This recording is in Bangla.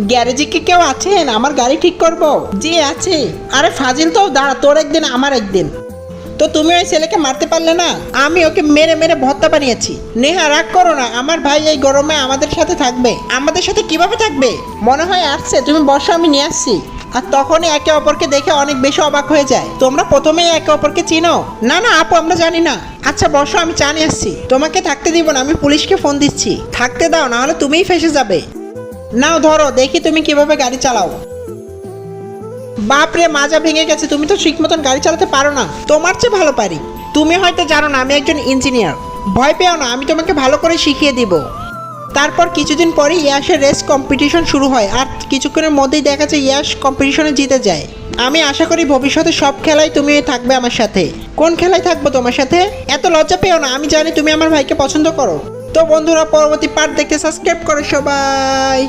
গ্যারেজে কি কেউ আছেন? আমার গাড়ি ঠিক করব। জি আছে। আরে ফাজিল, তো দাঁড়া, তোর একদিন আমার একদিন। তো তুমি ওই ছেলেকে মারতে পারলে না? আমি ওকে মেরে মেরে ভর্তা বানিয়েছি। নেহা, রাগ করো না, আমার ভাই এই গরমে আমাদের সাথে থাকবে। আমাদের সাথে কিভাবে থাকবে? মনে হয় আসছে, তুমি বসো, আমি নিয়ে আসছি। আর তখনই একে অপরকে দেখে অনেক বেশি অবাক হয়ে যায়। তোমরা প্রথমেই একে অপরকে চিনো? না না আপু, আমরা জানি না। আচ্ছা বসো, আমি চা নিয়ে আসছি। তোমাকে থাকতে দিব না, আমি পুলিশকে ফোন দিচ্ছি। থাকতে দাও, না হলে তুমিই ফেসে যাবে। নাও ধরো, দেখি তুমি কিভাবে গাড়ি চালাও। বাপরে, মাজা ভেঙে গেছে। তুমি তো ঠিক মতন গাড়ি চালাতে পারো না। তোমার চেয়ে ভালো পারি। তুমি হয়তো জানো না আমি একজন ইঞ্জিনিয়ার। ভয় পেও না, আমি তোমাকে ভালো করে শিখিয়ে দিব। তারপর কিছুদিন পরে ইয়াশের রেস কম্পিটিশন শুরু হয়, আর কিছুক্ষণের মধ্যেই দেখা যায় ইয়াশ কম্পিটিশনে জিতে যায়। আমি আশা করি ভবিষ্যতে সব খেলায় তুমি থাকবে আমার সাথে। কোন খেলায় থাকবো তোমার সাথে? এত লজ্জা পেও না, আমি জানি তুমি আমার ভাইকে পছন্দ করো। তো বন্ধুরা, পরবর্তী পার্ট দেখতে সাবস্ক্রাইব করো সবাই।